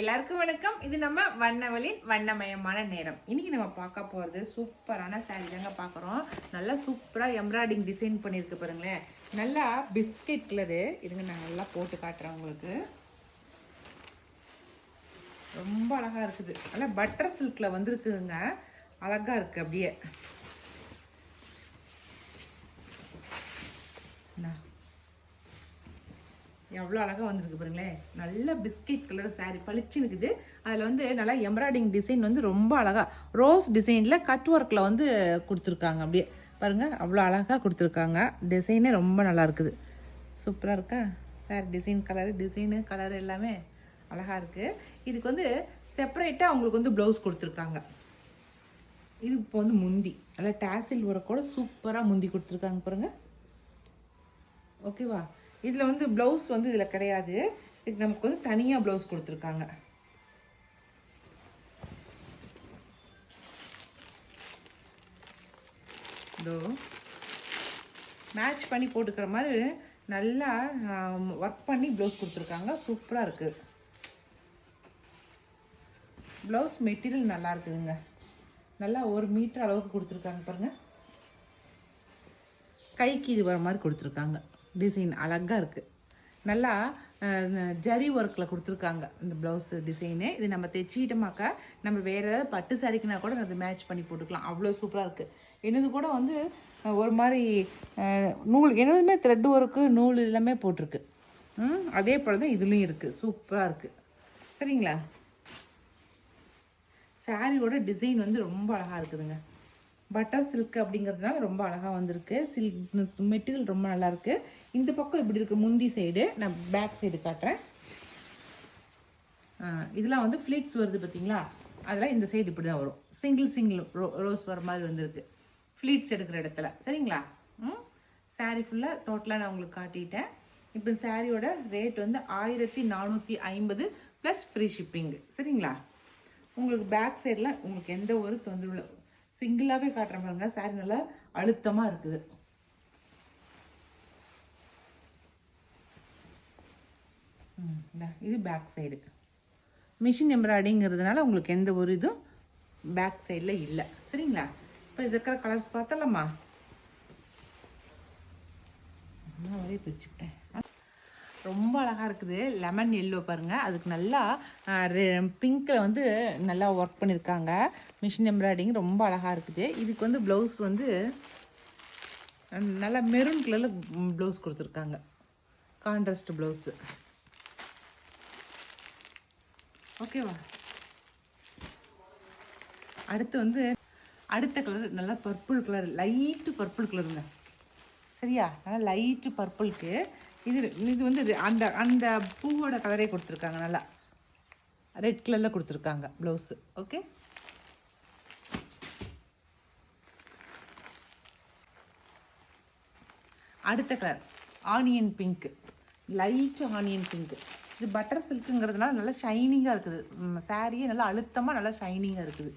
எல்லாருக்கும் வணக்கம். இது நம்ம வண்ணவளின் வண்ணமயமான நேரம். இன்னைக்கு நம்ம பார்க்க போகிறது சூப்பரான சாரீ தாங்க பார்க்குறோம். நல்லா சூப்பராக எம்ப்ராய்டிங் டிசைன் பண்ணியிருக்கு பாருங்களேன். நல்லா பிஸ்கெட் கலரு. இதுங்க நான் நல்லா போட்டு காட்டுறேன் உங்களுக்கு. ரொம்ப அழகாக இருக்குது. நல்லா பட்டர் சில்கில் வந்துருக்குங்க. அழகாக இருக்குது அப்படியே. எவ்வளோ அழகாக வந்துருக்கு பாருங்களேன். நல்ல பிஸ்கெட் கலர் சாரீ பளிச்சு இருக்குது. அதில் வந்து நல்லா எம்ப்ராய்டிஙங் டிசைன் வந்து ரொம்ப அழகாக ரோஸ் டிசைனில் கட் ஒர்க்கில் வந்து கொடுத்துருக்காங்க. அப்படியே பாருங்கள், அவ்வளோ அழகாக கொடுத்துருக்காங்க. டிசைனே ரொம்ப நல்லா இருக்குது. சூப்பராக இருக்கா சாரீ? டிசைனு கலரு எல்லாமே அழகாக இருக்குது. இதுக்கு வந்து செப்பரேட்டாக அவங்களுக்கு வந்து ப்ளவுஸ் கொடுத்துருக்காங்க. இது இப்போ வந்து முந்தி நல்லா டேசில் ஒர்க்கோட சூப்பராக முந்தி கொடுத்துருக்காங்க பாருங்கள். ஓகேவா? இதில் வந்து ப்ளவுஸ் வந்து இதில் கிடையாது. இதுக்கு நமக்கு வந்து தனியாக ப்ளவுஸ் கொடுத்துருக்காங்க. இதோ மேட்ச் பண்ணி போட்டுக்கிற மாதிரி நல்லா ஒர்க் பண்ணி ப்ளவுஸ் கொடுத்துருக்காங்க. சூப்பராக இருக்குது. ப்ளவுஸ் மெட்டீரியல் நல்லா இருக்குதுங்க. நல்லா 1 மீட்டர் அளவுக்கு கொடுத்துருக்காங்க பாருங்கள். கைக்கு இது வர மாதிரி கொடுத்துருக்காங்க. டிசைன் அழகாக இருக்குது. நல்லா ஜரி ஒர்க்கில் கொடுத்துருக்காங்க இந்த ப்ளவுஸு டிசைனு. இது நம்ம தைச்சிக்கிட்டோமாக்கா நம்ம வேறு ஏதாவது பட்டு சாரிக்குனா கூட அது மேட்ச் பண்ணி போட்டுக்கலாம். அவ்வளோ சூப்பராக இருக்குது. என்னது கூட வந்து ஒரு மாதிரி நூல், என்னதுமே த்ரெட் ஒர்க்கு நூல் எல்லாமே போட்டிருக்கு. அதே போல் தான் இதுலேயும் இருக்குது. சூப்பராக இருக்குது. சரிங்களா? சாரியோட டிசைன் வந்து ரொம்ப அழகாக இருக்குதுங்க. பட்டர் சில்க் அப்படிங்கிறதுனால ரொம்ப அழகாக வந்திருக்கு. சில்க் மெட்டீரியல் ரொம்ப நல்லாயிருக்கு. இந்த பக்கம் இப்படி இருக்குது முந்தி சைடு. நான் பேக் சைடு காட்டுறேன். இதெல்லாம் வந்து ஃப்ளீட்ஸ் வருது பார்த்தீங்களா? அதெல்லாம் இந்த சைடு இப்படி தான் வரும். சிங்கிள் ரோஸ் வர மாதிரி வந்திருக்கு ஃப்ளீட்ஸ் எடுக்கிற இடத்துல. சரிங்களா? சாரீ ஃபுல்லாக டோட்டலாக நான் உங்களுக்கு காட்டிட்டேன். இப்போ சாரியோட ரேட் வந்து 1450 ப்ளஸ் ஃப்ரீ ஷிப்பிங்கு. சரிங்களா? உங்களுக்கு பேக் சைடில் உங்களுக்கு எந்த ஒரு தொந்தரவு இல்லை. சிங்கிளாகவே காட்டுற பாருங்க. சாரி நல்லா அழுத்தமாக இருக்குது. இது பேக் சைடு. மிஷின் எம்ப்ராய்டிங்கிறதுனால உங்களுக்கு எந்த ஒரு இதுவும் பேக் சைடில் இல்லை. சரிங்களா? இப்போ இது இருக்கிற கலர்ஸ் பார்த்தலாமா? நான் ஒரே பிரிச்சுக்கிட்டேன். ரொம்ப அழகாக இருக்குது. லெமன் எல்லோ பாருங்கள். அதுக்கு நல்லா பிங்க்கில் வந்து நல்லா ஒர்க் பண்ணியிருக்காங்க. மிஷின் எம்ப்ராய்டிங் ரொம்ப அழகாக இருக்குது. இதுக்கு வந்து ப்ளவுஸ் வந்து நல்லா மெரூன் கலரில் ப்ளவுஸ் கொடுத்துருக்காங்க. Contrast blouse. ஓகேவா? அடுத்து வந்து அடுத்த கலர் நல்லா பர்பிள் கலர், லைட்டு பர்பிள் கலருங்க. சரியா? நல்லா லைட்டு பர்பிளுக்கு இது வந்து அந்த அந்த பூவோட கலரே கொடுத்துருக்காங்க. நல்லா ரெட் கலரில் கொடுத்துருக்காங்க ப்ளவுஸு. ஓகே, அடுத்த colour onion pink, light onion pink. இது பட்டர் சில்க்குங்கிறதுனால நல்லா ஷைனிங்காக இருக்குது. சாரியே நல்லா அழுத்தமாக நல்லா ஷைனிங்காக இருக்குது.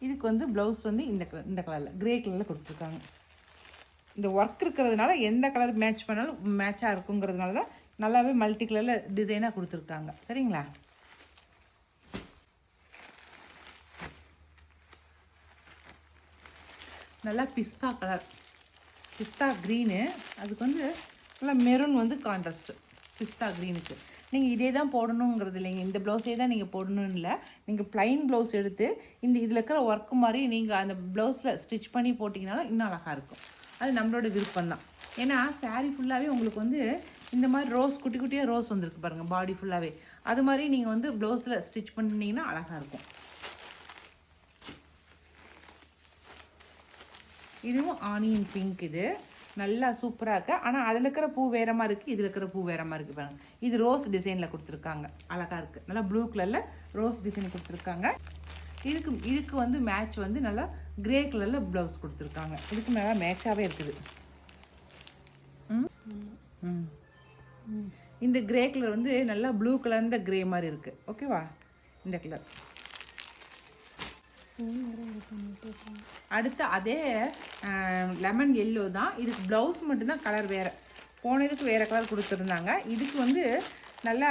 இதுக்கு வந்து ப்ளவுஸ் வந்து இந்த கலரில் கிரே கலரில் கொடுத்துருக்காங்க. இந்த ஒர்க் இருக்கிறதுனால எந்த கலர் மேட்ச் பண்ணாலும் மேட்சாக இருக்குங்கிறதுனால தான் நல்லாவே மல்டி கலரில் டிசைனாக கொடுத்துருக்காங்க. சரிங்களா? நல்லா பிஸ்தா கலர், பிஸ்தா க்ரீனு. அதுக்கு வந்து நல்லா மெரூன் வந்து கான்ட்ராஸ்ட்டு பிஸ்தா க்ரீனுக்கு. நீங்கள் இதே தான் போடணுங்கிறது இல்லைங்க. இந்த ப்ளவுஸே தான் நீங்கள் போடணும்னு இல்லை. நீங்கள் ப்ளைன் ப்ளவுஸ் எடுத்து இதில் இருக்கிற ஒர்க்கு மாதிரி நீங்கள் அந்த ப்ளவுஸில் ஸ்டிச் பண்ணி போட்டிங்கனாலும் இன்னும் அழகாக இருக்கும். அது நம்மளோட விருப்பம் தான். ஏன்னா சாரீ ஃபுல்லாகவே உங்களுக்கு வந்து இந்த மாதிரி ரோஸ் குட்டி குட்டியாக ரோஸ் வந்துருக்கு பாருங்கள் பாடி ஃபுல்லாகவே. அது மாதிரி நீங்கள் வந்து ப்ளவுஸில் ஸ்டிச் பண்ணிங்கன்னா அழகாக இருக்கும். இதுவும் ஆனியன் பிங்க். இது நல்லா சூப்பராக இருக்குது. ஆனால் அதில் இருக்கிற பூ வேற மாதிரி இருக்குது, இதில் இருக்கிற பூ வேற மாதிரி இருக்குது பாருங்கள். இது ரோஸ் டிசைனில் கொடுத்துருக்காங்க. அழகாக இருக்குது. நல்லா ப்ளூ கலரில் ரோஸ் டிசைன் கொடுத்துருக்காங்க. இதுக்கு வந்து மேட்ச் வந்து நல்லா கிரே கலரில் ப்ளவுஸ் கொடுத்துருக்காங்க. இதுக்கு நல்லா மேட்சாகவே இருக்குது. இந்த கிரே கலர் வந்து நல்லா ப்ளூ கலர் இந்த கிரே மாதிரி இருக்குது. ஓகேவா? இந்த கலர். அடுத்து அதே லெமன் எல்லோ தான். இதுக்கு ப்ளவுஸ் மட்டும்தான் கலர் வேறு. போனதுக்கு வேறு கலர் கொடுத்துருந்தாங்க. இதுக்கு வந்து நல்லா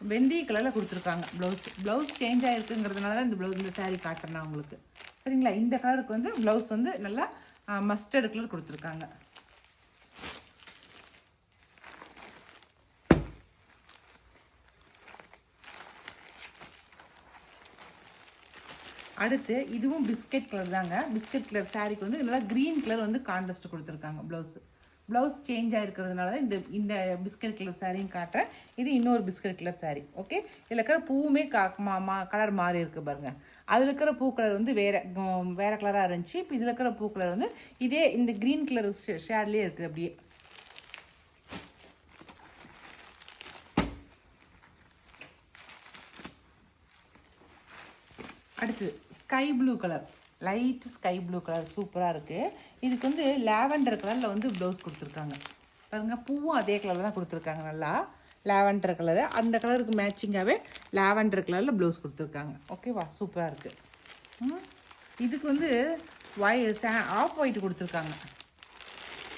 வெந்தய கலரில் கொடுத்துருக்காங்க ப்ளவுஸ் சேஞ்ச் ஆகிருக்குங்கிறதுனால தான் இந்த saree காட்டுறேன் நான் உங்களுக்கு. சரிங்களா? இந்த கலருக்கு வந்து ப்ளவுஸ் வந்து நல்லா மஸ்டர்டு கலர் கொடுத்துருக்காங்க. அடுத்து இதுவும் பிஸ்கட் கலர் தாங்க. பிஸ்கட் கலர் சாரீக்கு வந்து நல்லா க்ரீன் கலர் வந்து கான்ட்ராஸ்ட் கொடுத்துருக்காங்க. ப்ளவுஸ் சேஞ்ச் ஆகிருக்கிறதுனால தான் இந்த பிஸ்கட் கலர் சாரின்னு காட்டுறேன். இது இன்னொரு பிஸ்கட் கலர் சாரீ. ஓகே, இதில் இருக்கிற பூவுமே கலர் மாறி இருக்குது பாருங்கள். அதில் இருக்கிற பூ கலர் வந்து வேறு கலராக இருந்துச்சு. இப்போ இதில் இருக்கிற பூ கலர் வந்து இதே இந்த க்ரீன் கலர் ஷேட்லேயே இருக்குது அப்படியே. அடுத்து sky blue colour, light sky blue colour சூப்பராக இருக்குது. இதுக்கு வந்து லாவெண்டர் கலரில் வந்து ப்ளவுஸ் கொடுத்துருக்காங்க பாருங்கள். பூவும் அதே கலரில் தான் கொடுத்துருக்காங்க. நல்லா லாவெண்டர் கலரு, அந்த கலருக்கு மேட்சிங்காகவே லாவெண்டர் கலரில் ப்ளவுஸ் கொடுத்துருக்காங்க. ஓகேவா? சூப்பராக இருக்குது. இதுக்கு வந்து ஆஃப் ஒயிட் கொடுத்துருக்காங்க.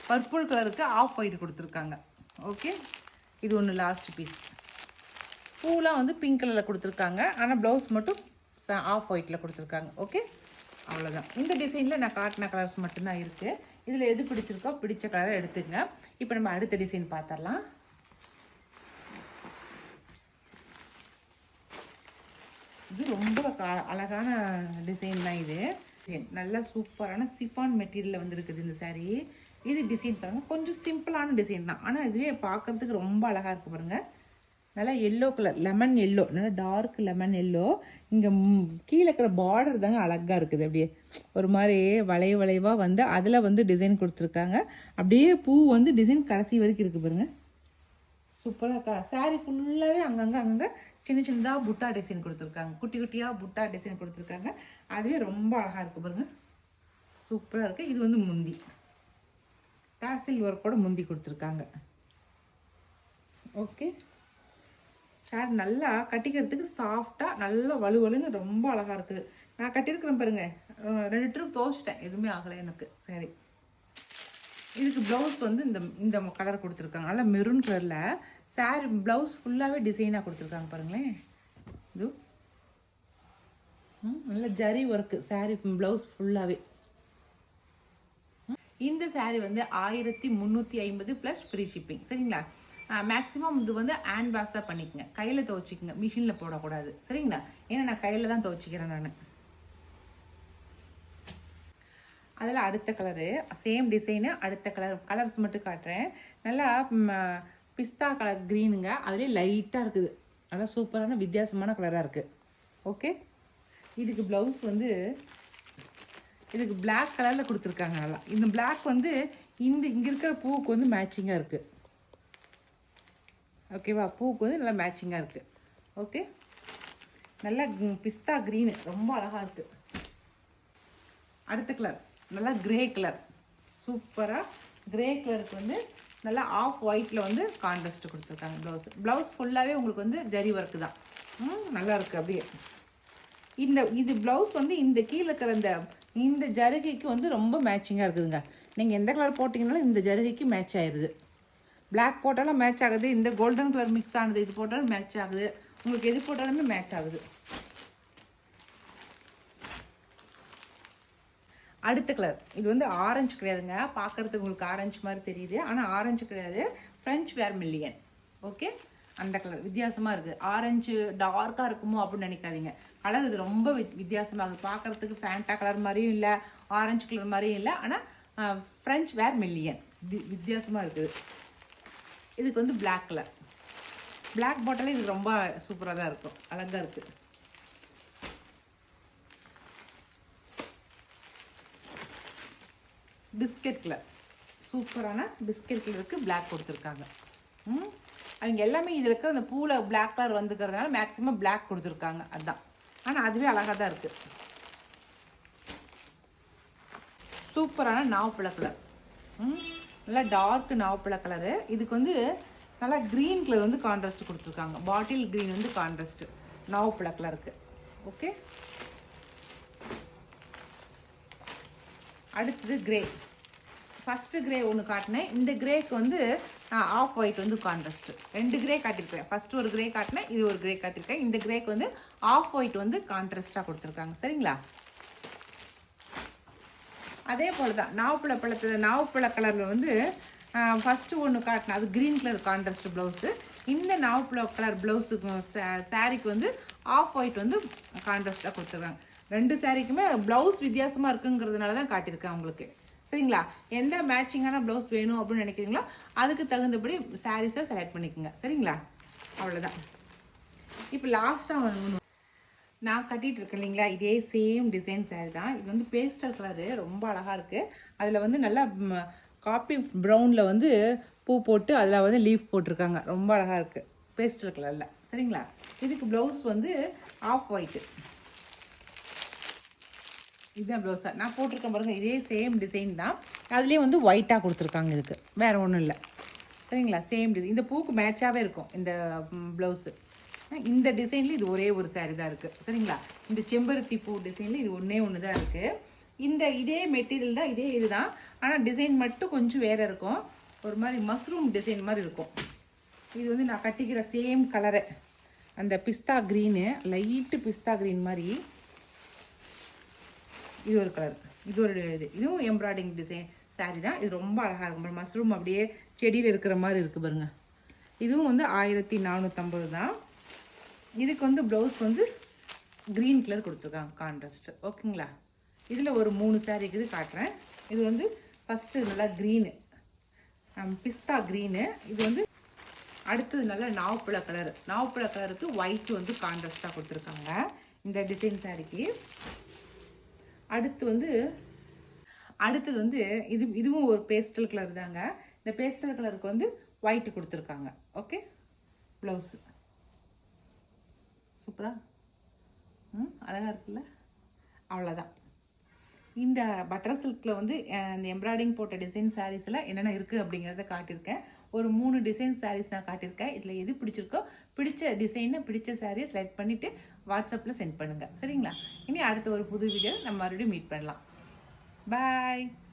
பர்பிள் கலருக்கு ஆஃப் ஒயிட் கொடுத்துருக்காங்க. ஓகே, இது ஒன்று லாஸ்ட் பீஸ். பூலாம் வந்து பிங்க் கலரில் கொடுத்துருக்காங்க. ஆனால் ப்ளவுஸ் மட்டும் ஆஃப் ஒயிட்டில் கொடுத்துருக்காங்க. ஓகே, அவ்வளோதான். இந்த டிசைனில் நான் காட்டின கலர்ஸ் மட்டும்தான் இருக்குது. இதில் எது பிடிச்சிருக்கோ பிடிச்ச கலரை எடுத்துங்க. இப்போ நம்ம அடுத்த டிசைன் பார்த்துடலாம். இது ரொம்ப அழகான டிசைன் தான். இது நல்லா சூப்பரான சிஃபான் மெட்டீரியலில் வந்துருக்குது இந்த சாரீ. இது டிசைன் பாருங்கள், கொஞ்சம் சிம்பிளான டிசைன் தான். ஆனால் இதுவே பார்க்குறதுக்கு ரொம்ப அழகாக இருக்குது பாருங்கள். நல்லா எல்லோ கலர், லெமன் எல்லோ, நல்லா டார்க் லெமன் எல்லோ. இங்கே கீழே இருக்கிற பார்டர் தாங்க அழகாக இருக்குது. அப்படியே ஒரு மாதிரி வளைவாக வந்து அதில் வந்து டிசைன் கொடுத்துருக்காங்க. அப்படியே பூ வந்து டிசைன் கடைசி வரைக்கும் இருக்குது பாருங்கள். சூப்பராக இருக்கா? சாரீ ஃபுல்லாகவே அங்கங்கே சின்னதாக புட்டா டிசைன் கொடுத்துருக்காங்க. குட்டியாக புட்டா டிசைன் கொடுத்துருக்காங்க. அதுவே ரொம்ப அழகாக இருக்குது பாருங்கள். சூப்பராக இருக்குது. இது வந்து முந்தி டாசில் ஒர்க்கோட முந்தி கொடுத்துருக்காங்க. ஓகே, சாரி நல்லா கட்டிக்கிறதுக்கு சாஃப்டாக நல்லா வலுவலுன்னு ரொம்ப அழகாக இருக்குது. நான் கட்டியிருக்கிறேன் பாருங்கள், 2 ட்ரிப் துவைச்சிட்டேன், எதுவுமே ஆகலை எனக்கு. சரி, இதுக்கு ப்ளவுஸ் வந்து இந்த கலர் கொடுத்துருக்காங்க. நல்லா மெரூன் கலரில் சாரி ப்ளவுஸ் ஃபுல்லாகவே டிசைனாக கொடுத்துருக்காங்க பாருங்களேன். இது நல்ல ஜரி ஒர்க்கு சாரி ப்ளவுஸ் ஃபுல்லாகவே. இந்த சாரி வந்து 1350 ப்ளஸ் ஃப்ரீ ஷிப்பிங். சரிங்களா? மேக்ஸிமம் இது வந்து ஹேண்ட் வாஷாக பண்ணிக்கங்க, கையில் துவைச்சிக்கங்க, மிஷினில் போடக்கூடாது. சரிங்களா? ஏன்னா நான் கையில் தான் துவைச்சிக்கிறேன் நான். அதில் அடுத்த கலரு சேம் டிசைனு, அடுத்த கலர்ஸ் மட்டும் காட்டுறேன். நல்லா பிஸ்தா கலர் க்ரீனுங்க, அதுலேயே லைட்டாக இருக்குது. நல்லா சூப்பரான வித்தியாசமான கலராக இருக்குது. ஓகே, இதுக்கு ப்ளவுஸ் வந்து இதுக்கு பிளாக் கலரில் கொடுத்துருக்காங்க. நல்லா இந்த பிளாக் வந்து இங்கே இருக்கிற பூவுக்கு வந்து மேட்சிங்காக இருக்குது. ஓகேவா? பூவுக்கு வந்து நல்லா மேட்சிங்காக இருக்குது. ஓகே, நல்லா பிஸ்தா க்ரீனு ரொம்ப அழகாக இருக்குது. அடுத்த கலர் நல்லா கிரே கலர், சூப்பராக கிரே கலருக்கு வந்து நல்லா ஆஃப் ஒயிட்டில் வந்து கான்ட்ராஸ்ட் கொடுத்துருக்காங்க. ப்ளவுஸ் ஃபுல்லாகவே உங்களுக்கு வந்து ஜரி ஒர்க்கு தான். நல்லா இருக்குது அப்படியே. இது ப்ளவுஸ் வந்து இந்த கீழே இருக்கிற இந்த ஜருகைக்கு வந்து ரொம்ப மேட்சிங்காக இருக்குதுங்க. நீங்கள் எந்த கலர் போட்டிங்கனாலும் இந்த ஜருகைக்கு மேட்ச் ஆயிடுது. பிளாக் போட்டாலும் மேட்ச் ஆகுது, இந்த கோல்டன் கலர் மிக்ஸ் ஆனது இது போட்டாலும் மேட்ச் ஆகுது, உங்களுக்கு எது போட்டாலுமே மேட்ச் ஆகுது. அடுத்த கலர் இது வந்து ஆரஞ்சு கிடையாதுங்க, பார்க்குறதுக்கு உங்களுக்கு ஆரஞ்சு மாதிரி தெரியுது, ஆனால் ஆரஞ்சு கிடையாது, ஃப்ரெஞ்ச் வேர்மில்லியன். ஓகே, அந்த கலர் வித்தியாசமாக இருக்குது. ஆரஞ்சு டார்க்காக இருக்குமோ அப்படின்னு நினைக்காதீங்க. கலர் இது ரொம்ப வித்தியாசமாக இருக்குது. பார்க்குறதுக்கு ஃபேண்டா கலர் மாதிரியும் இல்லை, ஆரஞ்சு கலர் மாதிரியும் இல்லை, ஆனால் ஃப்ரெஞ்ச் வேர்மில்லியன் வித்தியாசமாக இருக்குது. இதுக்கு வந்து பிளாக் கலர், பிளாக் பாட்டிலே இது ரொம்ப சூப்பராக தான் இருக்கும், அழகாக இருக்குது. பிஸ்கட் கலர், சூப்பரான பிஸ்கட் கலருக்கு பிளாக் கொடுத்துருக்காங்க. அவங்க எல்லாமே இதில் இருக்கிற அந்த பூவில் பிளாக் கலர் வந்துக்கிறதுனால மேக்ஸிமம் பிளாக் கொடுத்துருக்காங்க, அதுதான். ஆனால் அதுவே அழகாக தான் இருக்குது. சூப்பரான நாவப்பழ கலர், நல்லா டார்க் நாவப்பழ கலரு. இதுக்கு வந்து நல்லா க்ரீன் கலர் வந்து கான்ட்ராஸ்ட் கொடுத்துருக்காங்க. பாட்டில் க்ரீன் வந்து கான்ட்ராஸ்ட் நாவப்பழ கலருக்கு. ஓகே, அடுத்தது கிரே. ஃபஸ்ட்டு கிரே ஒன்று காட்டினேன். இந்த கிரேக்கு வந்து ஆஃப் ஒயிட் வந்து கான்ட்ராஸ்ட்டு. 2 கிரே காட்டியிருக்கேன். ஃபஸ்ட்டு ஒரு கிரே காட்டினேன், இது ஒரு கிரே காட்டியிருக்கேன். இந்த கிரேக்கு வந்து ஆஃப் ஒயிட் வந்து கான்ட்ராஸ்ட்டாக கொடுத்துருக்காங்க. சரிங்களா? அதே போல் தான் நாவப்பழ கலரில் வந்து ஃபஸ்ட்டு ஒன்று காட்டினேன், அது க்ரீன் கலர் கான்ட்ராஸ்ட் ப்ளவுஸு. இந்த நாவப்பழ கலர் ப்ளவுஸுக்கு சாரீக்கு வந்து ஆஃப் ஒயிட் வந்து கான்ட்ராஸ்ட்டாக கொடுத்துருக்காங்க. 2 சாரீக்குமே ப்ளவுஸ் வித்தியாசமாக இருக்குங்கிறதுனால தான் காட்டியிருக்கேன் உங்களுக்கு. சரிங்களா? எந்த மேட்சிங்கான ப்ளவுஸ் வேணும் அப்படின்னு நினைக்கிறீங்களோ அதுக்கு தகுந்தபடி சாரீஸை செலக்ட் பண்ணிக்கோங்க. சரிங்களா? அவ்வளோதான். இப்போ லாஸ்ட்டாக ஒன்று நான் கட்டிகிட்டு இருக்கேன் இல்லைங்களா, இதே சேம் டிசைன் சாரீ தான். இது வந்து பேஸ்டல் கலரு, ரொம்ப அழகாக இருக்குது. அதில் வந்து நல்லா காப்பி ப்ரௌனில் வந்து பூ போட்டு அதில் வந்து லீஃப் போட்டிருக்காங்க. ரொம்ப அழகாக இருக்குது பேஸ்டல் கலரில். சரிங்களா? இதுக்கு ப்ளவுஸ் வந்து ஆஃப் ஒயிட்டு. இதுதான் ப்ளவுஸாக நான் போட்டிருக்கேன் பாருங்கள். இதே சேம் டிசைன் தான். அதுலேயே வந்து ஒயிட்டாக கொடுத்துருக்காங்க. இதுக்கு வேறு ஒன்றும் இல்லை. சரிங்களா? Same design. இந்த பூக்கு மேட்சாகவே இருக்கும் இந்த ப்ளவுஸு. இந்த டிசைனில் இது ஒரே ஒரு சாரீ தான் இருக்குது. சரிங்களா? இந்த செம்பருத்தி பூ டிசைனில் இது ஒன்று தான் இருக்குது. இதே மெட்டீரியல் தான், இதே இது தான். ஆனால் டிசைன் மட்டும் கொஞ்சம் வேறு இருக்கும். ஒரு மாதிரி மஷ்ரூம் டிசைன் மாதிரி இருக்கும். இது வந்து நான் கட்டிக்கிற சேம் கலரு, அந்த பிஸ்தா க்ரீனு, லைட்டு பிஸ்தா க்ரீன் மாதிரி. இது ஒரு கலர், இதுவும் எம்ப்ராய்டிங் டிசைன் சாரீ தான். இது ரொம்ப அழகாக இருக்கும். மஷ்ரூம் அப்படியே செடியில் இருக்கிற மாதிரி இருக்குது பாருங்க. இதுவும் வந்து 1450 தான். இதுக்கு வந்து ப்ளவுஸ் வந்து க்ரீன் கலர் கொடுத்துருக்காங்க கான்ட்ராஸ்ட்டு. ஓகேங்களா? இதில் ஒரு 3 சாரீ இருக்குது, காட்டுறேன். இது வந்து ஃபஸ்ட்டு நல்லா க்ரீனு, பிஸ்தா க்ரீனு. இது வந்து அடுத்தது நல்லா நாவப்பழ கலருக்கு ஒயிட்டு வந்து கான்ட்ராஸ்ட்டாக கொடுத்துருக்காங்க இந்த டிசைன் சாரீக்கு. அடுத்தது வந்து இதுவும் ஒரு பேஸ்டல் கலர் தாங்க. இந்த பேஸ்டல் கலருக்கு வந்து ஒயிட்டு கொடுத்துருக்காங்க. ஓகே, ப்ளவுஸு சூப்பராக அழகாக இருக்குல்ல? அவ்வளோதான். இந்த பட்டர் சில்கில் வந்து இந்த எம்ப்ராய்டிங் போட்ட டிசைன் சாரீஸில் என்னென்ன இருக்குது அப்படிங்கிறத காட்டியிருக்கேன். ஒரு 3 டிசைன் சாரீஸ் நான் காட்டியிருக்கேன். இதில் எது பிடிச்சிருக்கோ, பிடிச்ச டிசைனை, பிடிச்ச சாரியை செலக்ட் பண்ணிவிட்டு வாட்ஸ்அப்பில் சென்ட் பண்ணுங்கள். சரிங்களா? இனி அடுத்த ஒரு புது வீடியோ நம்ம மறுபடியும் மீட் பண்ணலாம். பாய்.